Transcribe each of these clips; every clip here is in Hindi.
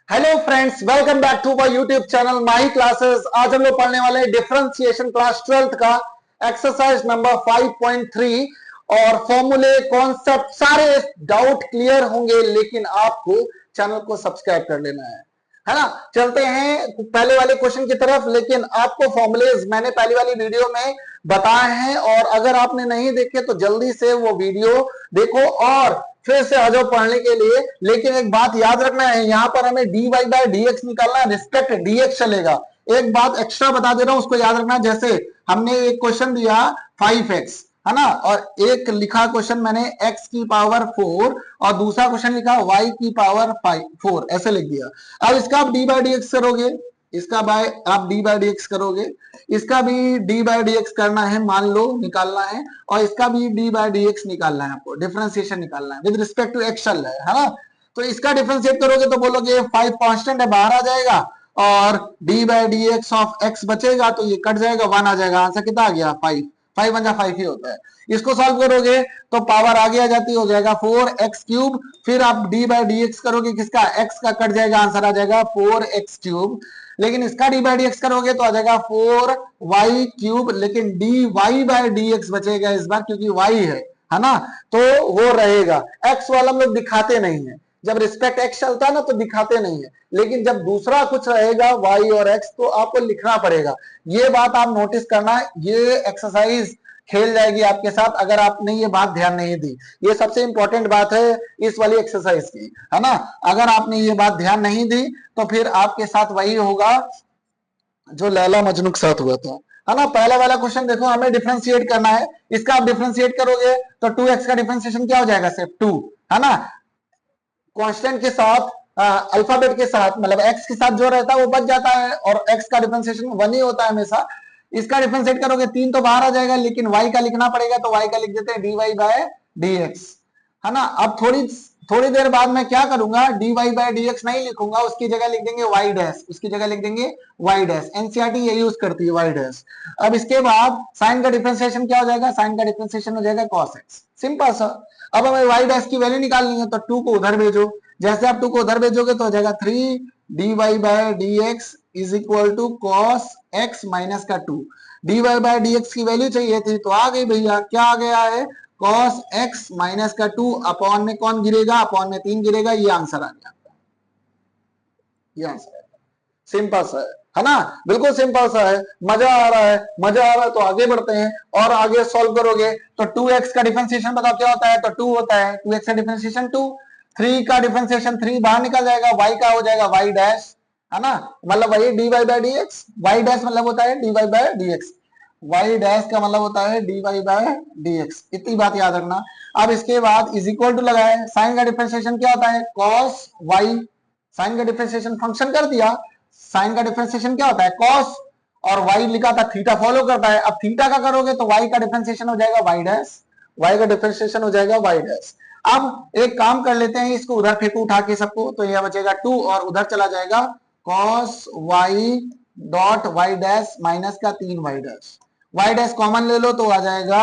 Hello friends, welcome back to my YouTube channel Mahi classes. आज हम लोग पढ़ने वाले हैं डिफरेंशिएशन क्लास 12th का एक्सरसाइज नंबर 5.3 और फॉर्मूले कॉन्सेप्ट सारे डाउट क्लियर होंगे, लेकिन आपको चैनल को सब्सक्राइब कर लेना है ना। चलते हैं पहले वाले क्वेश्चन की तरफ, लेकिन आपको फॉर्मूलेज मैंने पहली वाली वीडियो में बताए हैं और अगर आपने नहीं देखे तो जल्दी से वो वीडियो देखो और फिर से आ जाओ पढ़ने के लिए। लेकिन एक बात याद रखना है, यहां पर हमें dy बाई डी एक्स निकालना है, रिस्पेक्ट dx चलेगा। एक बात एक्स्ट्रा बता दे रहा हूं, उसको याद रखना। जैसे हमने एक क्वेश्चन दिया 5x, है ना, और एक लिखा क्वेश्चन मैंने x की पावर 4 और दूसरा क्वेश्चन लिखा y की पावर 4, ऐसे लिख दिया। अब इसका आप डी बाई डी एक्स करोगे, इसका बाय आप डी बाई डी एक्स करोगे, इसका भी डी बाई डी एक्स करना है, मान लो निकालना है, और इसका भी डी बाई डी एक्स निकालना है, आपको डिफरेंशिएशन निकालना है विद रिस्पेक्ट टू एक्स चल रहा है ना। तो इसका डिफरेंशिएट करोगे तो बोलोगे 5 कांस्टेंट है, बाहर आ जाएगा और D by d x of x बचेगा, तो ये कट जाएगा, 1 आ जाएगा। आंसर कितना आ गया? 5। 5 1 5 ही होता है। इसको सॉल्व करोगे तो पावर आगे आ जाती हो जाएगा 4x3। फिर आप डी बाई डी एक्स करोगे, किसका? x का कट जाएगा, आंसर आ जाएगा 4x3। लेकिन इसका डी बाई डी एक्स करोगे तो आ जाएगा 4y3, लेकिन d y by d x बचेगा इस बार, क्योंकि y है ना, तो वो रहेगा। x वाला हम लोग दिखाते नहीं है, जब रिस्पेक्ट x चलता है ना तो दिखाते नहीं है, लेकिन जब दूसरा कुछ रहेगा y और x तो आपको लिखना पड़ेगा। ये बात आप नोटिस करना, ये एक्सरसाइज खेल जाएगी आपके साथ अगर आपने ये बात ध्यान नहीं दी। ये सबसे इंपॉर्टेंट बात है इस वाली एक्सरसाइज की, है ना। अगर आपने ये बात ध्यान नहीं दी तो फिर आपके साथ वही होगा जो लैला मजनू के साथ हुआ था, है ना। पहला वाला क्वेश्चन देखो, हमें डिफरेंशिएट करना है। इसका आप डिफरेंशिएट करोगे तो 2x का डिफरेंशिएशन क्या हो जाएगा? सिर्फ 2, है ना। कांस्टेंट के साथ अल्फाबेट के साथ, मतलब x के साथ जो रहता है वो बच जाता है, और x का डिफरेंशिएशन 1 ही होता है हमेशा। इसका डिफरेंशिएट करोगे 3 तो बाहर आ जाएगा, लेकिन y का लिखना पड़ेगा, तो y का लिख देते हैं dy बाय dx, है ना। अब थोड़ी थोड़ी देर बाद मैं क्या करूंगा, dy बाय dx नहीं लिखूंगा, उसकी जगह लिख देंगे y डैश, उसकी जगह लिख देंगे y डैश। एनसीईआरटी ये यूज करती है y डैश। अब इसके बाद साइन का डिफरेंशिएशन क्या हो जाएगा? साइन का डिफरेंशिएशन हो जाएगा cos x, सिंपल सा। अब हमें y डैश की वैल्यू निकालनी है, तो 2 को उधर भेजो। जैसे आप 2 को उधर भेजोगे तो हो जाएगा 3 dy by dx is equal to cos x minus का 2। dy बाय dx की वैल्यू चाहिए थी तो आ गई भैया, क्या आ गया है? cos x माइनस का 2 अपॉन में कौन गिरेगा? अपॉन में 3 गिरेगा। ये आंसर आ गया, ये आंसर है। सिंपल सा है ना, बिल्कुल सिंपल सा है। मजा आ रहा है, मजा आ रहा है तो आगे बढ़ते हैं और आगे सॉल्व करोगे तो 2x का डिफरेंशिएशन बताओ क्या होता है? तो 2 होता है। 2x का डिफरेंशिएशन 2। 3 का डिफरेंशिएशन 3 बाहर निकल जाएगा, y का हो जाएगा y डैश, है ना, मतलब वही dy by dx। y dash मतलब होता है dy by dx, y dash का मतलब होता है dy बाय dx। इतनी बात याद रखना। अब इसके बाद इज इक्वल टू लगाए, साइन का डिफरेंशिएशन क्या होता है? cos y। साइन का डिफरेंशिएशन फंक्शन कर दिया, साइन का डिफरेंशिएशन क्या होता है? cos, और y लिखा था, थीटा फॉलो करता है। अब थीटा का करोगे तो y का डिफरेंशिएशन हो जाएगा y डैश, y का डिफरेंशिएशन हो जाएगा y डैश। अब एक काम कर लेते हैं, इसको उधर फेंको उठा के सबको, तो यह बचेगा 2 और उधर चला जाएगा cos y dot y dash minus का 3 y dash. y dash common ले लो तो आ जाएगा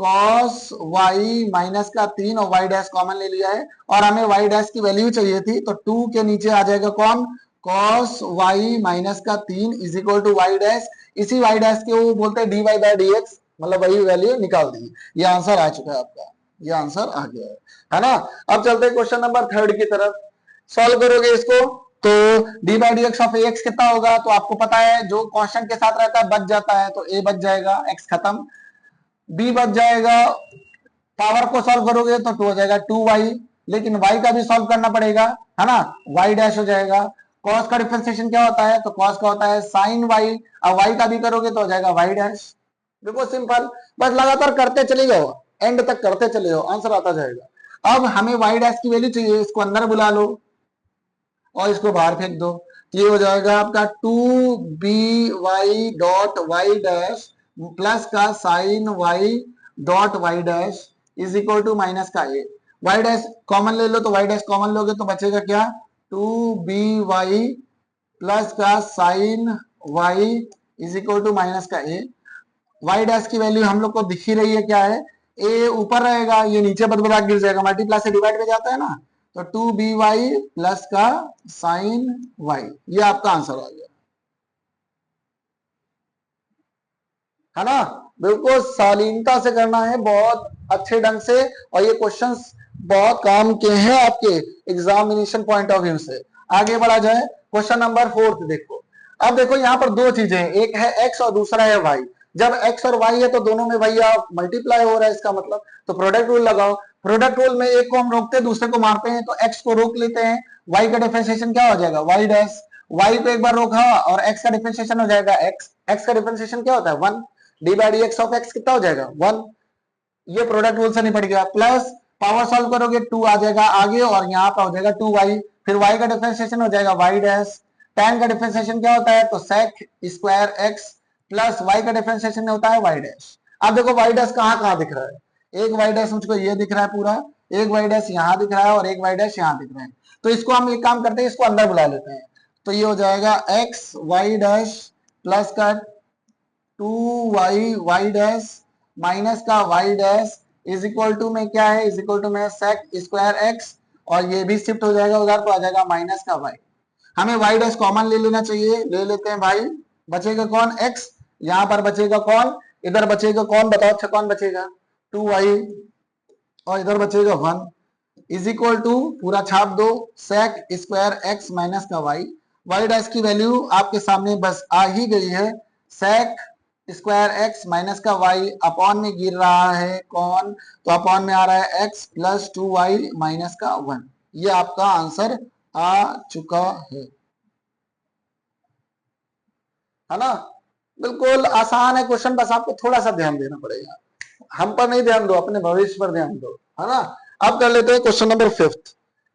cos y माइनस का 3, और y डैश कॉमन ले लिया है और हमें y डैश की वैल्यू चाहिए थी, तो 2 के नीचे आ जाएगा कौन? cos y माइनस का 3 is equal to y dash. इसी y डैश के वो बोलते हैं dy बाय dx, मतलब वही वैल्यू निकाल दी। ये आंसर आ चुका है आपका, ये आंसर आ गया है ना। अब चलते हैं क्वेश्चन नंबर 3 की तरफ। सॉल्व करोगे इसको तो D by d x of x कितना होगा? तो आपको पता है जो कांस्टेंट के साथ रहता है बच जाता है, तो ए बच जाएगा, एक्स खत्म, बी बच जाएगा। पावर को सॉल्व करोगे तो 2 हो जाएगा 2y, लेकिन y का भी सॉल्व करना पड़ेगा, है ना, y डैश हो जाएगा। cos का डिफरेंशिएशन क्या होता है? तो cos का होता है sin y। अब y का भी करोगे तो हो जाएगा y डैश। बिल्कुल सिंपल, बस लगातार करते चले जाओ, एंड तक करते चले जाओ, आंसर आता जाएगा। अब हमें y डैश की वैल्यू चाहिए, इसको अंदर बुला लो और इसको बाहर फेंक दो, ये हो जाएगा आपका 2by dot y dash plus का sign y dot y dash is equal to minus का ए। y डैश कॉमन ले लो, तो y डैश कॉमन लोगे तो बचेगा क्या? 2by प्लस का sign y is equal to minus का ए। y डैश की वैल्यू हम लोग को दिख ही रही है क्या है? ए ऊपर रहेगा, ये नीचे बदबदा गिर जाएगा, मल्टीप्लाई से डिवाइड में जाता है ना, तो 2by प्लस का साइन y, ये आपका आंसर आ गया, है ना। बिल्कुल शालीनता से करना है, बहुत अच्छे ढंग से, और ये क्वेश्चंस बहुत काम के हैं आपके एग्जामिनेशन पॉइंट ऑफ व्यू से। आगे बढ़ा जाए, क्वेश्चन नंबर 4 देखो। अब देखो यहाँ पर दो चीजें हैं, एक है x और दूसरा है y। जब x और y है तो दोनों में भैया मल्टीप्लाई हो रहा है, इसका मतलब तो प्रोडक्ट रूल लगाओ। प्रोडक्ट रूल में एक को हम रोकते हैं, दूसरे को मारते हैं, तो x को रोक लेते हैं, y का डिफरेंशिएशन क्या हो जाएगा y डैश, y को एक बार रोका और x का डिफरेंशिएशन हो जाएगा x का डिफरेंशिएशन क्या होता है 1, D by d x of x कितना हो जाएगा 1, ये प्रोडक्ट रूल से निपट गया। प्लस पावर सॉल्व करोगे 2 आ जाएगा आगे, और यहाँ पे हो जाएगा 2y, फिर y का डिफरेंशिएशन हो जाएगा y डैश, tan का डिफरेंशिएशन क्या होता है तो sec square x, plus y का डिफरेंशिएशन होता है y डैश। अब देखो y डैश कहाँ कहाँ दिख रहा है, एक y डैश मुझको ये दिख रहा है पूरा, एक y डैश यहाँ दिख रहा है, और एक y डैश यहाँ दिख रहा है। तो इसको हम एक काम करते हैं, इसको अंदर बुला लेते हैं, तो ये हो जाएगा x y डैश प्लस का 2y y डैश माइनस का y dash is equal to में क्या है, इज इक्वल टू में सेक स्क्वायर x, और ये भी शिफ्ट हो जाएगा उधर, तो आ जाएगा माइनस का y। हमें y डैश कॉमन ले लेना चाहिए, ले लेते हैं भाई, बचेगा कौन x, यहाँ पर बचेगा कौन, इधर बचेगा कौन, बताओ अच्छा कौन बचेगा 2y, और इधर बचेगा 1 इज इक्वल टू पूरा छाप दो सेक स्क्वायर x माइनस का y डैश की वैल्यू आपके सामने बस आ ही गई है, सेक स्क्वायर x माइनस का y अपॉन में गिर रहा है कौन, तो अपॉन में आ रहा है x प्लस 2y माइनस का 1, ये आपका आंसर आ चुका है ना। बिल्कुल आसान है क्वेश्चन, बस आपको थोड़ा सा ध्यान देना पड़ेगा, हम पर नहीं ध्यान दो, अपने भविष्य पर ध्यान दो, है ना। अब कर लेते हैं क्वेश्चन नंबर 5।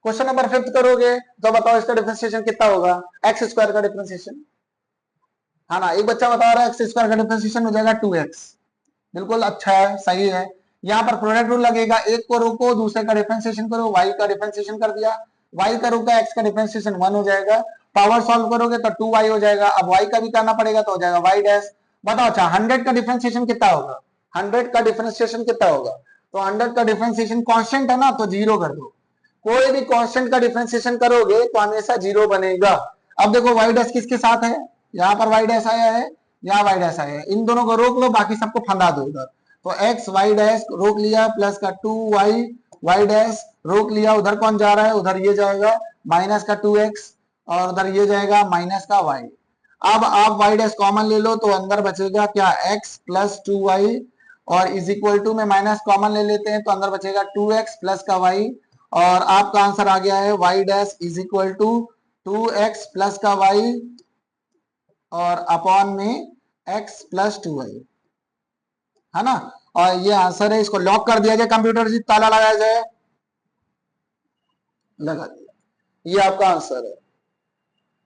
क्वेश्चन नंबर 5 करोगे तो बताओ इसका डिफरेंशिएशन कितना होगा, एक्स स्क्वायर का डिफरेंशिएशन, है ना। एक बच्चा बता रहा है एक्स स्क्वायर का डिफरेंशिएशन हो जाएगा 2x, बिल्कुल अच्छा है, सही है। यहाँ पर प्रोडक्ट रूल लगेगा, एक को रोको दूसरे का डिफरेंशिएशन करो, y का डिफरेंशिएशन कर दिया, y का रोका x का डिफरेंशिएशन 1 हो जाएगा, पावर सॉल्व करोगे तो 2y हो जाएगा, अब y का भी करना पड़ेगा तो हो जाएगा y डैश। बताओ अच्छा 100 का डिफरेंशिएशन कितना होगा, 100 का डिफरेंशिएशन कितना होगा, तो 100 का डिफरेंशिएशन कांस्टेंट है ना, तो 0 कर दो, कोई भी कांस्टेंट का डिफरेंशिएशन करोगे तो हमेशा 0 बनेगा। अब देखो y डैश किसके साथ है, यहाँ पर y डैश आया है, यहाँ y डैश आया है, इन दोनों को रोक लो, बाकी सबको फंदा दो उधर, तो x y डैश रोक लिया, प्लस का 2y y डैश रोक लिया, उधर कौन जा रहा है, उधर ये जाएगा माइनस का 2x, और उधर ये जाएगा माइनस का y। अब आप y डैश कॉमन ले लो, तो अंदर बचेगा क्या x प्लस 2y, और इज इक्वल टू में माइनस कॉमन ले लेते हैं, तो अंदर बचेगा 2x प्लस का y, और आपका आंसर आ गया है y dash is equal to 2x plus का y, और अपॉन में x प्लस 2y, है ना। और ये आंसर है, इसको लॉक कर दिया जाए, कंप्यूटर से ताला लगाया जाए, लगा दिया, ये आपका आंसर है।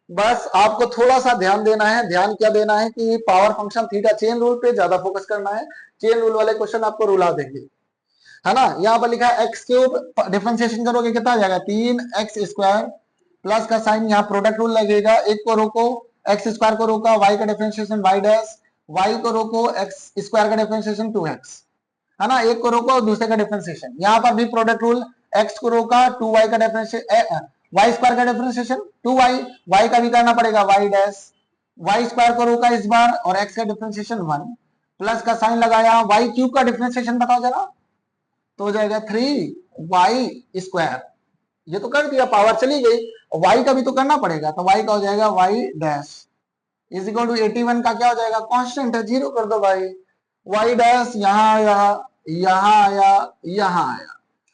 बस आपको थोड़ा सा ध्यान देना है, ध्यान क्या देना है कि power function theta chain rule पे ज्यादा फोकस करना है, चेन रूल वाले क्वेश्चन आपको रुला देंगे, है ना। यहाँ पर लिखा है एक्स क्यूब, डिफरेंशिएशन करोगे कितना आ जाएगा 3x स्क्वायर, प्लस का साइन यहाँ प्रोडक्ट रूल लगेगा, एक को रोको एक्स स्क्वायर को रोका, y का डिफरेंशिएशन y डैश, y को रोको एक्स स्क्वायर का डिफरेंशिएशन 2x, है ना, एक को रोको दूसरे का डिफरेंशिएशन, यहाँ पर भी प्रोडक्ट रूल, x को रोका 2y का डिफरेंशिएशन, y स्क्वायर का डिफरेंशिएशन 2y, y का भी करना पड़ेगा y डैश, y स्क्वायर को रोका इस बार, और x का डिफरेंशिएशन 1, प्लस का साइन लगाया, y क्यूब का डिफरेंशिएशन बताओ जरा, तो हो जाएगा 3y स्क्वायर, ये तो कर दिया, पावर चली गई, y का भी तो करना पड़ेगा, तो y का हो जाएगा y dash is equal to 81 का क्या हो जाएगा, कांस्टेंट है 0 कर दो भाई, y डैश यहाँ आया, यहाँ आया, यहाँ आया,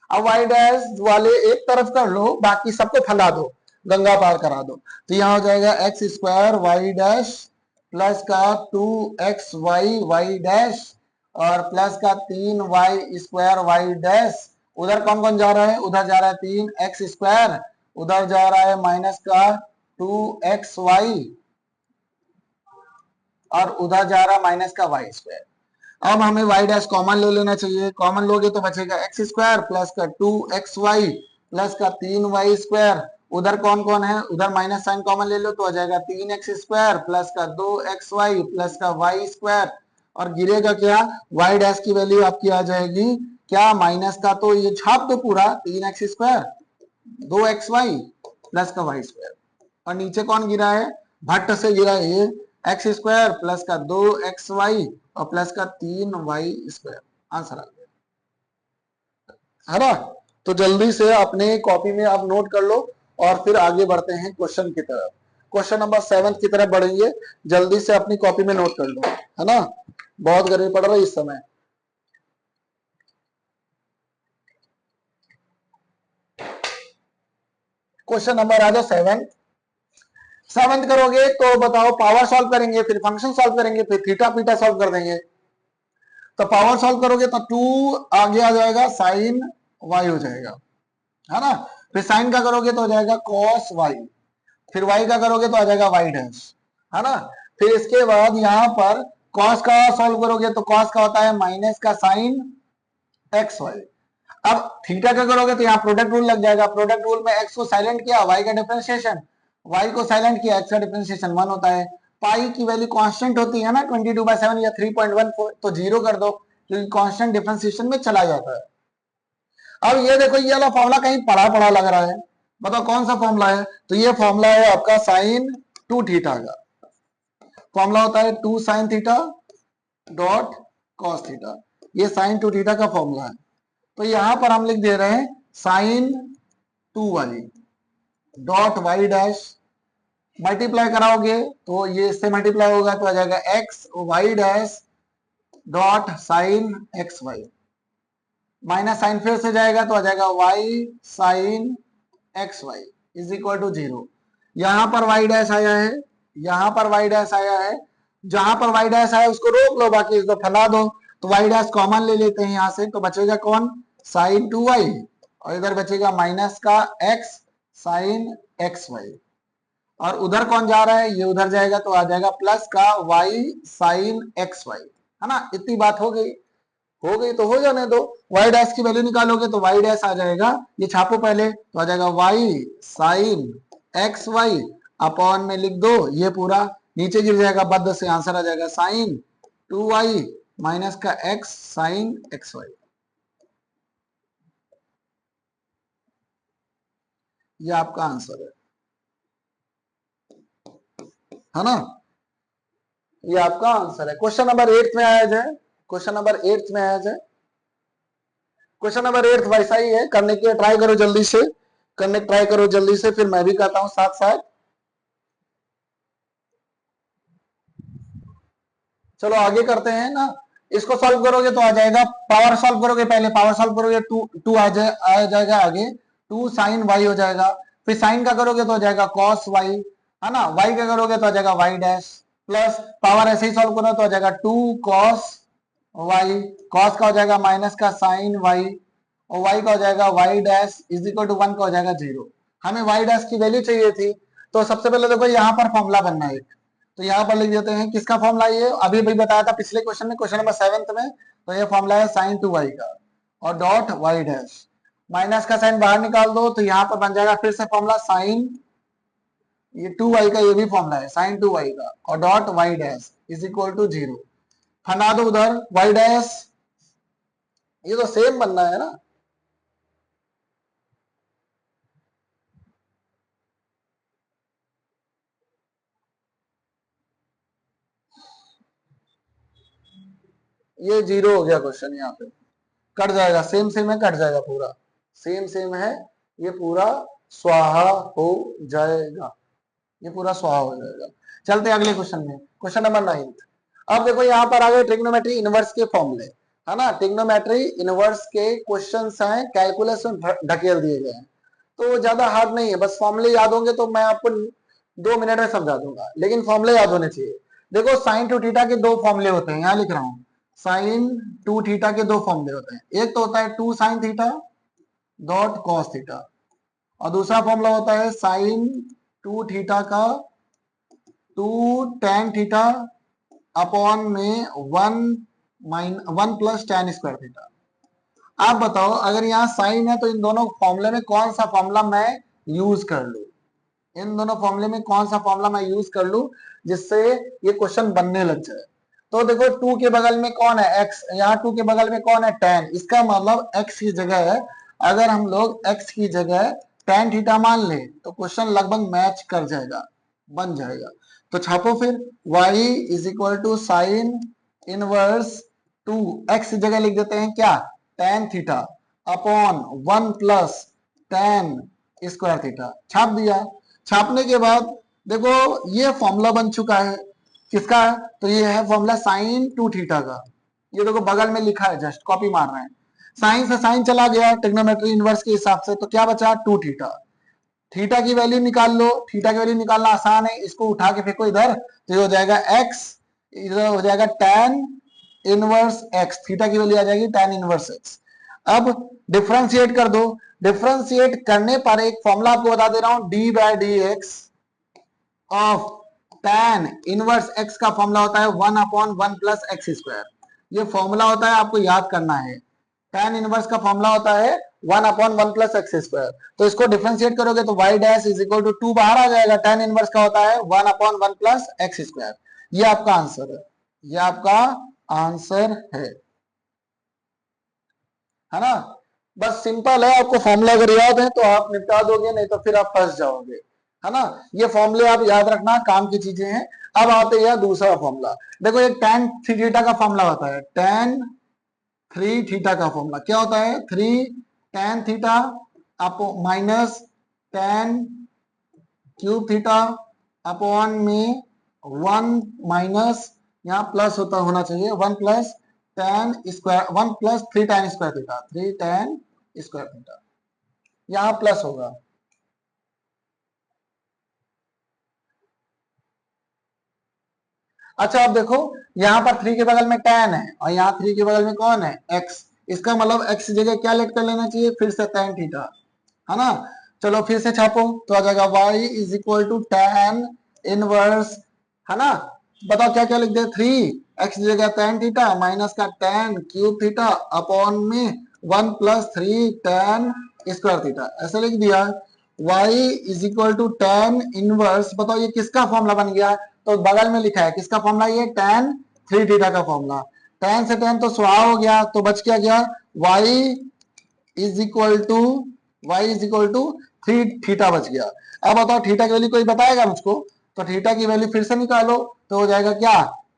अब y डैश वाले एक तरफ कर लो, बाकी सबको फैला दो, गंगा पार करा दो, तो यहाँ हो जाएगा x square y dash plus का 2xy y डैश, और प्लस का 3y स्क्वायर y डैश, उधर कौन कौन जा रहा है, उधर जा रहा है 3x स्क्वायर, उधर जा रहा है माइनस का 2xy, और उधर जा रहा है माइनस का y स्क्वायर। अब हमें y डैश कॉमन ले लेना चाहिए, कॉमन लोगे तो बचेगा x स्क्वायर प्लस का 2xy प्लस का 3y स्क्वायर, उधर कौन कौन है, उधर माइनस साइन कॉमन ले लो तो आ जाएगा 3x स्क्वायर प्लस का 2xy प्लस का y स्क्वायर, और गिरेगा क्या, y डैश की वैल्यू आपकी आ जाएगी क्या, माइनस का, तो ये छाप दो पूरा 3x स्क्वायर दो एक्स वाई प्लस का वाई स्क्वायर, और नीचे कौन गिरा है, भट्ट से गिरा है ये, एक्स स्क्वायर प्लस का दो एक्स वाई और प्लस का तीन वाई स्क्वायर। आंसर आ गया, है ना। तो जल्दी से अपने कॉपी में आप नोट कर लो और फिर आगे बढ़ते हैं क्वेश्चन की तरफ। क्वेश्चन नंबर 7 की तरफ बढ़ेंगे, जल्दी से अपनी कॉपी में नोट कर लो, है ना, बहुत गर्मी पड़ रही है इस समय। क्वेश्चन नंबर आ जाओ 7। सेवंथ करोगे तो बताओ, पावर सॉल्व करेंगे, फिर फंक्शन सॉल्व करेंगे, फिर थीटा पीटा सॉल्व कर देंगे। तो पावर सॉल्व करोगे तो 2 आगे आ जाएगा साइन वाई हो जाएगा, है ना। फिर साइन का करोगे तो हो जाएगा कॉस वाई, फिर वाई का करोगे तो आ जाएगा वाई डैश, है ना। फिर इसके बाद यहाँ पर कॉस का सॉल्व करोगे तो कॉस का होता है माइनस का साइन एक्स वाई। अब थीटा का करोगे तो यहाँ प्रोडक्ट रूल लग जाएगा, प्रोडक्ट रूल में एक्स को साइलेंट किया, वाई का डिफरेंशिएशन, वाई को साइलेंट किया, एक्स का डिफरेंशिएशन 1 होता है। पाई की वैल्यू कांस्टेंट होती है ना 22/7 या 3.14, तो 0 कर दो क्योंकि कांस्टेंट डिफरेंशिएशन में चला जाता है। अब ये देखो, ये वाला फॉर्मूला कहीं पढ़ा पढ़ा लग रहा है, बताओ कौन सा फॉर्मूला है। तो ये फॉर्मूला है आपका साइन 2 थीटा का, फॉर्मूला होता है 2 sine theta dot cos theta, ये साइन 2 थीटा का फॉर्मूला है। तो यहां पर हम लिख दे रहे हैं साइन 2 वाली डॉट वाई डैश, मल्टीप्लाई कराओगे तो ये इससे मल्टीप्लाई होगा तो आ जाएगा x y dash dot sine x y, minus sign फिर से जाएगा तो आ जाएगा y sine x y is equal to 0। यहां पर वाई डैश आया है, यहां पर वाई डैश आया है, जहां पर वाई डैश आया उसको रोक लो, बाकी इसको फैला दो। तो वाई डैश कॉमन ले लेते हैं यहां से, तो बचेगा कौन, साइन 2 वाई, और इधर बचेगा माइनस का एक्स साइन एक्स वाई, और उधर कौन जा रहा है, ये उधर जाएगा तो आ जाएगा प्लस का वाई साइन एक्स वाई, है ना। इतनी बात हो गई, हो गई तो हो जाने दो। वाई डैश की वैल्यू निकालोगे तो वाई डैश आ जाएगा, ये छापो पहले, तो आ जाएगा y sine x y upon में लिख दो ये पूरा, नीचे गिर जाएगा बद्ध से, आंसर आ जाएगा साइन 2 वाई माइनस का एक्स साइन एक्स वाई। ये आपका आंसर है ना, ये आपका आंसर है। क्वेश्चन नंबर 8 में आया जाए, क्वेश्चन नंबर 8 में आया जाए। क्वेश्चन नंबर 8 वैसा ही है, करने के ट्राई करो जल्दी से, करने ट्राई करो जल्दी से, फिर मैं भी करता हूं साथ साथ। चलो आगे करते हैं ना। इसको सॉल्व करोगे तो आ जाएगा, पावर सॉल्व करोगे, पहले पावर सॉल्व करोगे टू आ जाएगा आगे, 2 साइन वाई हो जाएगा, फिर साइन का करोगे तो हो जाएगा कॉस वाई, है ना, वाई का करोगे तो आ जाएगा वाई डैश, प्लस पावर ऐसे ही सॉल्व करो तो आ जाएगा 2 कॉस वाई, कॉस का हो जाएगा माइनस का साइन वाई, और वाई का हो जाएगा y dash is equal to 1 का हो जाएगा 0। हमें वाई डैश की वैल्यू चाहिए थी, तो सबसे पहले देखो यहाँ पर फॉर्मूला बनना है, तो यहाँ पर लिख देते हैं किसका फॉर्मूला, ये अभी भी बताया था पिछले क्वेश्चन में, क्वेश्चन नंबर 7 में। तो ये फॉर्मूला है साइन 2 वाई का, और डॉट वाई डैश, माइनस का साइन बाहर निकाल दो तो यहाँ पर बन जाएगा फिर से फॉर्मूला साइन, ये 2 वाई का ये भी फॉर्मूला है साइन 2 वाई का, और dot y dash is equal to 0, फना दो उधर वाई डैश, ये तो सेम बनना है ना। ये 0 हो गया क्वेश्चन, यहाँ पे कट जाएगा, सेम सेम है, कट जाएगा पूरा, सेम सेम है, ये पूरा स्वाहा हो जाएगा, ये पूरा स्वाहा हो जाएगा। चलते अगले क्वेश्चन में, क्वेश्चन नंबर 9। अब देखो यहाँ पर आ गए ट्रिग्नोमेट्री इनवर्स के फॉर्मूले, है ना, ट्रिग्नोमेट्री इनवर्स के क्वेश्चंस हैं, कैलकुलस में ढकेल दिए गए हैं, तो ज्यादा हार्ड नहीं है, बस फॉर्मूले याद होंगे तो मैं आपको 2 मिनट में समझा दूंगा, लेकिन फॉर्मूले याद होने चाहिए। देखो साइन 2 थीटा के दो फॉर्मूले होते हैं, यहाँ लिख रहा हूँ, साइन 2 थीटा के दो फॉर्मूले होते हैं, एक तो होता है 2 sine theta dot cos theta, और दूसरा फॉर्मूला होता है साइन 2 थीटा का 2 tan थीटा अपॉन में 1 प्लस tan स्क्वायर थीटा। आप बताओ अगर यहाँ साइन है तो इन दोनों फॉर्मूले में कौन सा फॉर्मूला मैं यूज कर लू, इन दोनों फॉर्मूले में कौन सा फॉर्मूला मैं यूज कर लू जिससे ये क्वेश्चन बनने लग जाए। तो देखो 2 के बगल में कौन है x, यहाँ 2 के बगल में कौन है tan, इसका मतलब x की जगह है, अगर हम लोग x की जगह tan थीटा मान ले तो क्वेश्चन लगभग मैच कर जाएगा, बन जाएगा। तो छापो फिर y is equal to sine inverse 2x जगह लिख देते हैं क्या, tan theta upon 1 plus tan square theta. छाप दिया। छापने के बाद देखो ये फॉर्मूला बन चुका है किसका, तो ये है फॉर्मूला साइन 2 थीटा का। ये देखो बगल में लिखा है, जस्ट कॉपी मार रहे हैं। साइन से साइन चला गया ट्रिग्नोमेट्री इनवर्स के हिसाब से, तो क्या बचा 2 थीटा। थीटा की वैल्यू निकाल लो, थीटा की वैल्यू निकालना आसान है, इसको उठा के फेंको इधर तो ये हो जाएगा x, इधर हो जाएगा tan इनवर्स x, थीटा की वैल्यू आ जाएगी tan इनवर्स x। अब डिफरेंशिएट कर दो। डिफरेंशिएट करने पर एक फॉर्मूला आपको बता दे रहा हूं, d by d x of tan inverse x का फॉर्मूला होता है 1 अपॉन 1 प्लस एक्स स्क्वायर। ये फॉर्मूला होता है, आपको याद करना है। tan इनवर्स का फॉर्मूला होता है 1 अपॉन 1 प्लस एक्स स्क्वायर। तो इसको डिफरेंशिएट करोगे तो y dash is equal to 2 बाहर आ जाएगा। tan इनवर्स का होता है 1 अपॉन 1 प्लस एक्स स्क्वायर। ये आपका आंसर है, ये आपका आंसर है ना। बस सिंपल है, आपको फॉर्मूला अगर याद है तो आप निपटा दोगे, नहीं तो फिर आप फंस जाओगे, है ना। ये फॉर्मूले आप याद रखना, काम की चीजें हैं। अब आते हैं दूसरा फॉर्मूला। देखो एक tan थीटा का फॉर्मूला होता है, tan 3 थीटा का फॉर्मूला क्या होता है, 3 tan theta upon minus tan cube theta upon में 1 माइनस, यहाँ प्लस होता होना चाहिए 1 plus tan square 1 plus 3 tan square theta, 3 tan square theta, यहाँ प्लस होगा। अच्छा अब देखो यहाँ पर 3 के बगल में tan है और यहाँ 3 के बगल में कौन है, x। इसका मतलब x जगह क्या लेट कर लेना चाहिए, फिर से tan थीटा, है ना। चलो फिर से छापो तो आ जाएगा y is equal to tan inverse, है ना। बताओ क्या क्या लिख दे, 3x जगह tan थीटा माइनस का tan क्यूब थीटा अपॉन में 1 प्लस 3 tan स्क्वायर थीटा, ऐसे लिख दिया। y is equal to tan inverse, बताओ ये किसका फॉर्मूला बन गया, तो बगल में लिखा है किसका फॉर्मूला, ये tan 3 थीटा का फॉर्मूला। tan से tan तो स्वाहा हो गया, तो बच क्या गया, y is equal to 3 theta बच गया। अब बताओ थीटा की वैल्यू कोई बताएगा मुझको, तो थीटा की वैल्यू फिर से निकालो तो हो जाएगा क्या,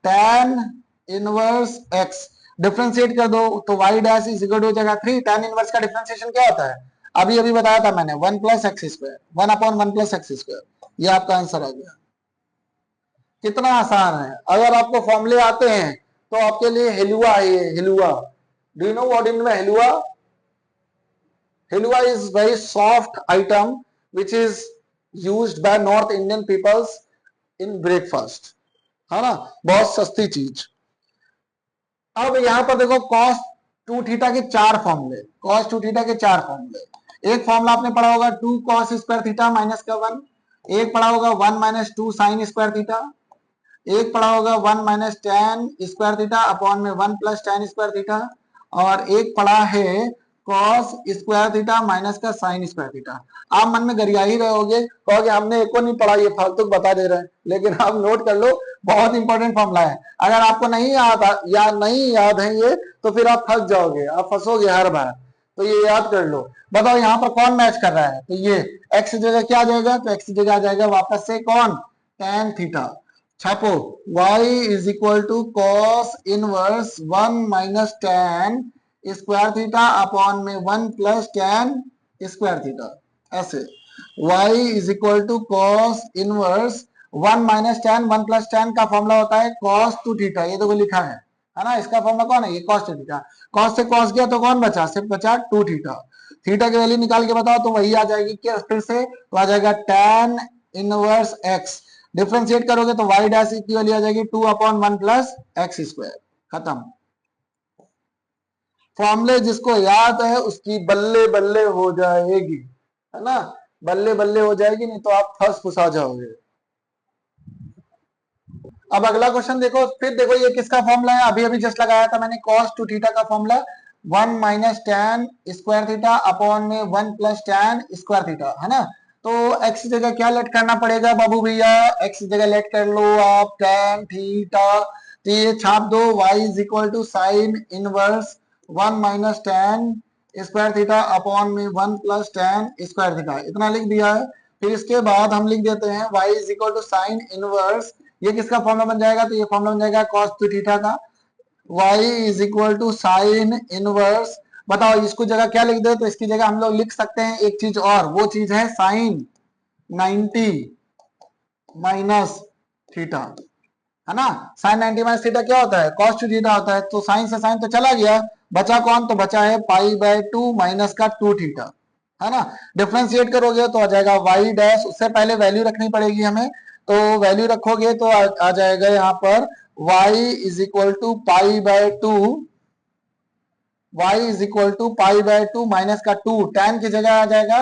tan इनवर्स x। डिफरेंशिएट कर दो तो y dash is equal to हो जाएगा 3। tan इनवर्स का डिफरेंशिएशन क्या होता है, अभी अभी बताया था मैंने, 1 plus x square, 1 upon 1 plus x square. ये आपका आंसर आ गया। कितना आसान है, अगर आपको फॉर्मूले आते हैं तो आपके लिए हिलुआ है ये, हिलुआ। Do you know what in में हिलुआ, Hilwa is very soft item which is used by North Indian peoples in breakfast, है ना, बहुत सस्ती चीज। अब यहाँ पर देखो cos 2 थीटा के 4 फॉर्मूले, cos 2 थीटा के 4 फॉर्मूले। एक फॉर्मूला आपने पढ़ा होगा 2 cos स्क्वायर थीटा माइनस का 1, एक पढ़ा होगा 1 माइनस 2 साइन स्क्वायर थीटा, एक पढ़ा होगा 1 minus tan square theta upon में 1 प्लस tan स्क्वायर थीटा, और एक पढ़ा है cos स्क्वायर थीटा माइनस का sin स्क्वायर थीटा। आप मन में गरिया ही रहोगे, कहोगे हमने एको नहीं पढ़ा, ये फालतू बता दे रहे हैं, लेकिन आप नोट कर लो, बहुत इंपॉर्टेंट फॉर्मूला है। अगर आपको नहीं याद है ये, तो फिर आप फंस जाओगे, आप फंसोगे हर बार, तो ये याद कर लो। बताओ यहाँ पर कौन मैच कर रहा है, तो ये x जगह क्या आ जाएगा, तो x जगह आ जाएगा वापस से कौन, tan थीटा। छापो y is equal to cos inverse 1 minus tan square theta upon में 1 प्लस tan स्क्वायर थीटा, ऐसे। y is equal to cos inverse 1 minus tan 1 plus tan का फॉर्मूला होता है cos 2 थीटा, ये देखो लिखा है ना। इसका फॉर्मूला कौन है, ये cos 2 थीटा। cos से cos गया तो कौन बचा, सिर्फ बचा 2 थीटा। थीटा की वैल्यू निकाल के बताओ तो वही आ जाएगी, क्या फिर से तो आ जाएगा tan इनवर्स x। डिफरेंशिएट करोगे तो y डैश की वैल्यू आ जाएगी 2 अपॉन 1 प्लस एक्स स्क्वायर, खत्म। फॉर्मूले जिसको याद है उसकी बल्ले बल्ले हो जाएगी, है ना, बल्ले बल्ले हो जाएगी, नहीं तो आप फंस फुसा जाओगे। अब अगला क्वेश्चन देखो, फिर देखो ये किसका फॉर्मूला है, अभी अभी जस्ट लगाया था मैंने, cos 2 थीटा का formula 1 minus tan square theta upon में 1 प्लस tan स्क्वायर थीटा, है ना। तो x जगह क्या लेट करना पड़ेगा बाबू भैया, x जगह लेट कर लो आप tan थीटा, तो ये छाप दो y is equal to sine inverse 1 minus tan square theta upon में 1 प्लस टेन स्क्वायर थीटा, इतना लिख दिया है। फिर इसके बाद हम लिख देते हैं y is equal to sine inverse, ये किसका फॉर्मूला बन जाएगा, तो ये फॉर्मूला बन जाएगा cos 2 थीटा का। y is equal to sine inverse, बताओ इसको जगह क्या लिख दे, तो इसकी जगह हम लोग लिख सकते हैं एक चीज और, वो चीज है साइन 90 माइनस थीटा, है ना। साइन 90 माइनस थीटा क्या होता है, cos 2 थीटा होता है। तो साइन से साइन तो चला गया, बचा कौन, तो बचा है पाई बाय 2 माइनस का 2 थीटा, है ना। डिफरेंशिएट करोगे तो आ जाएगा y डैश, उससे पहले वैल्यू रखनी पड़ेगी हमें, तो वैल्यू रखोगे तो आ जाएगा यहाँ पर y is equal to pi by 2, y is equal to pi by 2 minus का 2, tan की जगह आ जाएगा,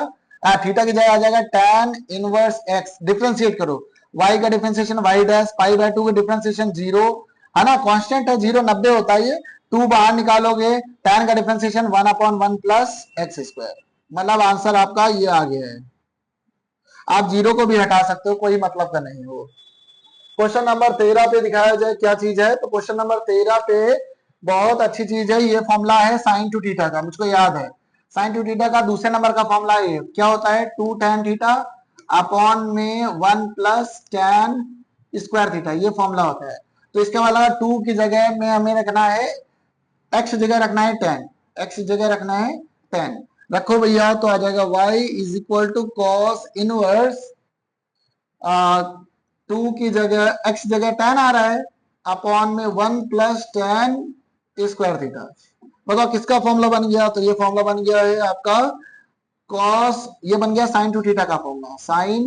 थीटा की जगह आ जाएगा tan इनवर्स x। डिफरेंशिएट करो, y का differentiation y dash, pi by 2 का डिफरेंशिएशन 0, है ना, कांस्टेंट है 0, 90 होता है ये, 2 बाहर निकालोगे, tan का differentiation 1 upon 1 plus x square, मतलब आंसर आपका ये आ गया है। आप जीरो को भी हटा सकते हो, कोई मतलब का नहीं हो। क्वेश्चन नंबर 13 पे दिखाया जाए क्या चीज है, तो क्वेश्चन नंबर 13 पे बहुत अच्छी चीज है, ये फॉर्मूला है साइन टू थीटा का, मुझको याद है। साइन टू थीटा का दूसरे नंबर का फॉर्मूला है, क्या होता है, 2 tan थीटा अपॉन में 1 प्लस tan स्क्वायर थीटा, ये फॉर्मूला होता है। तो इसका मतलब 2 की जगह में हमें रखना है, x जगह रखना है tan, x जगह रखना है tan, रखो भैया, तो आ जाएगा y is equal to cos inverse 2 की जगह x जगह tan आ रहा है, अपॉन में 1 प्लस tan स्क्वायर थीटा। बताओ किसका फॉर्मूला बन गया, तो ये फॉर्मूला बन गया है आपका cos, ये बन गया sin 2 थीटा का फॉर्मूला, sin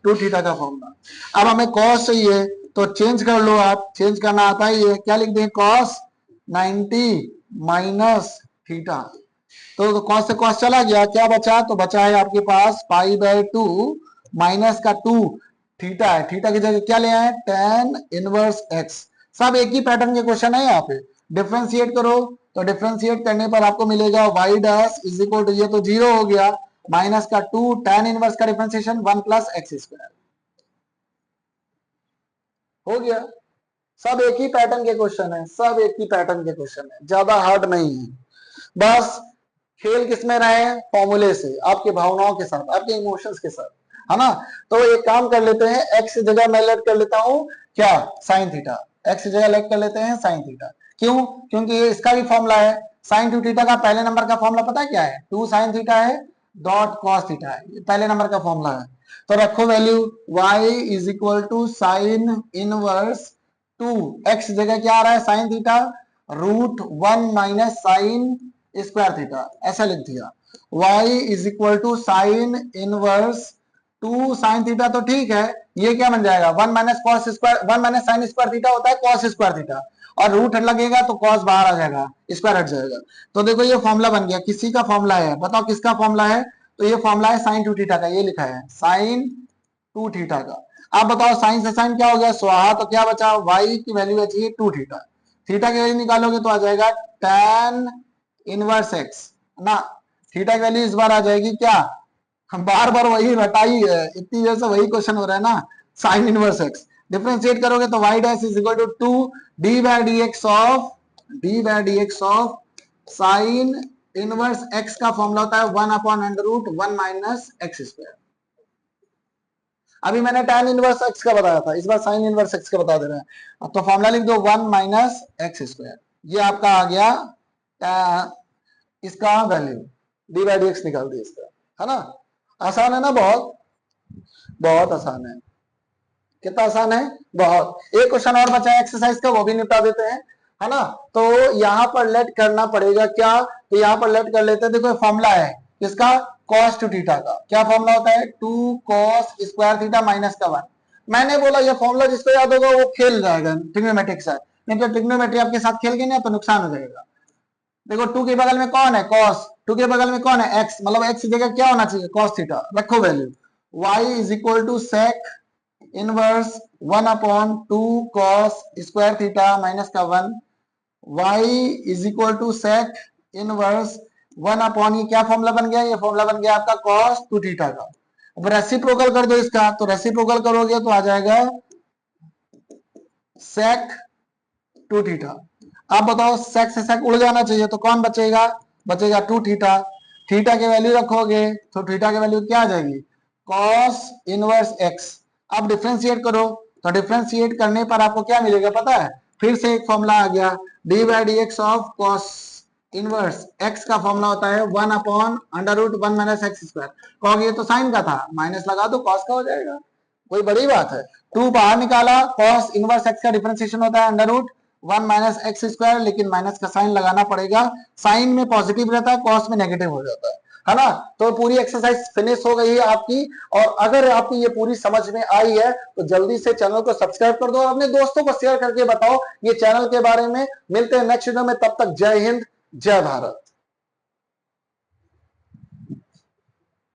2 थीटा का फॉर्मूला। अब हमें cos चाहिए, तो चेंज कर लो, आप चेंज करना आता ही है, क्या लिख दें, cos 90 माइनस थीटा, तो cos से cos चला गया, क्या बचा, तो बचा है आपके पास पाई बाय 2 माइनस का 2 थीटा है, थीटा की जगह क्या ले आए, tan इनवर्स x। सब एक ही पैटर्न के क्वेश्चन है यहाँ पे। डिफरेंशिएट करो, तो डिफरेंशिएट करने पर आपको मिलेगा y dash is equal to, ये तो जीरो हो गया, माइनस का 2 tan इनवर्स का डिफरेंशिएशन 1 प्लस एक्स स्क्वायर, हो गया। सब एक ही पैटर्न के क्वेश्चन है, सब एक ही पैटर्न के क्वेश्चन है, ज्यादा हार्ड नहीं है। बस खेल किसमें रहे, फॉर्मूले से, आपके भावनाओं के साथ, आपके इमोशंस के साथ, है ना। तो एक काम कर लेते हैं, एक्स जगह मैं लेट कर लेता हूं क्या, साइन थीटा, एक्स जगह लेट कर लेते हैं साइन थीटा। क्यों, क्योंकि ये इसका भी फॉर्मूला है, साइन 2 थीटा का पहले नंबर का फॉर्मूला पता है क्या है, 2 साइन थीटा है डॉट कॉस थीटा है, ये पहले नंबर का फॉर्मूला है। तो रखो value, y is equal to sine inverse 2, x जगह क्या आ रहा है, sine theta, root 1 minus sine square theta, ऐसा लिख दिया। y is equal to sine inverse 2 sine theta, तो ठीक है, ये क्या बन जाएगा, 1 minus cos square, 1 minus sine square theta होता है कॉस स्क्वायर थीटा, और रूट लगेगा तो कॉस बाहर आ जाएगा, स्क्वायर हट जाएगा। तो देखो ये फॉर्मूला बन गया, किसी का फॉर्मूला है, बताओ किसका फॉर्मूला है, तो ये फॉर्मूला है साइन 2 थीटा का, ये लिखा है साइन 2 थीटा का। आप बताओ साइन से साइन क्या हो गया, स्वाहा, तो क्या बचा, y की वैल्यू बची है 2 थीटा, थीटा की वैल्यू निकालोगे तो आ जाएगा tan इनवर्स x ना, थीटा की वैल्यू इस बार आ जाएगी क्या, हम बार बार वही रटाई है, इतनी देर से वही क्वेश्चन हो रहा है ना, साइन इनवर्स x। डिफरेंशिएट करोगे तो y dash is equal to 2 d by dx of sine inverse x का फॉर्मूला होता है 1 upon under root 1 minus x square. अभी मैंने tan इनवर्स x का बताया था, इस बार साइन इनवर्स x का बता दे रहे हैं, तो फॉर्मूला लिख दो 1 माइनस एक्स स्क्वायर, ये आपका आ गया इसका value, D by d x निकाल दिया इसका, है ना। आसान है ना, बहुत बहुत आसान है, कितना आसान है, बहुत। एक क्वेश्चन और बचा है एक्सरसाइज का, वो भी निपटा देते हैं, है ना। तो यहाँ पर लेट करना पड़ेगा क्या, तो यहाँ पर लेट कर लेते हैं, देखो फॉर्मूला है किसका, cos 2 थीटा का, क्या फॉर्मूला होता है, 2 cos स्क्वायर थीटा माइनस का 1। मैंने बोला ये फॉर्मूला जिसको याद होगा वो खेल जाएगा ट्रिग्नोमेट्री के साथ, नहीं तो ट्रिग्नोमेट्री आपके साथ खेल गई ना तो नुकसान हो जाएगा। देखो 2 के बगल में कौन है, cos, 2 के बगल में कौन है, x, मतलब x की जगह क्या होना चाहिए, cos थीटा, रखो value, y is equal to sec inverse 1 upon 2 cos square theta minus का 1, y is equal to sec inverse 1 upon, ये क्या फॉर्मूला बन गया, ये फॉर्मूला बन गया आपका cos 2 थीटा का। अब रेसिप्रोकल कर दो इसका, तो रेसिप्रोकल करोगे तो आ जाएगा sec 2 थीटा। आप बताओ sec से sec उड़ जाना चाहिए तो कौन बचेगा, बचेगा 2 थीटा। थीटा की वैल्यू रखोगे तो थीटा की वैल्यू क्या आ जाएगी, cos इनवर्स x। अब डिफरेंशिएट करो तो डिफरेंशिएट करने पर आपको क्या मिलेगा पता है, फिर से एक फॉर्मूला आ गया, d by d x of cos inverse x का फॉर्मूला होता है 1 upon under root 1 minus x square. कहोगे ये तो साइन का था, माइनस लगा दो cos का हो जाएगा, कोई बड़ी बात है। 2 बाहर निकाला, cos इनवर्स x का डिफरेंशिएशन होता है under root 1 minus x square, लेकिन माइनस का साइन लगाना पड़ेगा, साइन में पॉजिटिव रहता है, cos में नेगेटिव हो जाता है ना। तो पूरी एक्सरसाइज फिनिश हो गई है आपकी। और अगर आपकी ये पूरी समझ में आई है तो जल्दी से चैनल को सब्सक्राइब कर दो और अपने दोस्तों को शेयर करके बताओ ये चैनल के बारे में। मिलते हैं नेक्स्ट वीडियो में, तब तक जय हिंद जय भारत।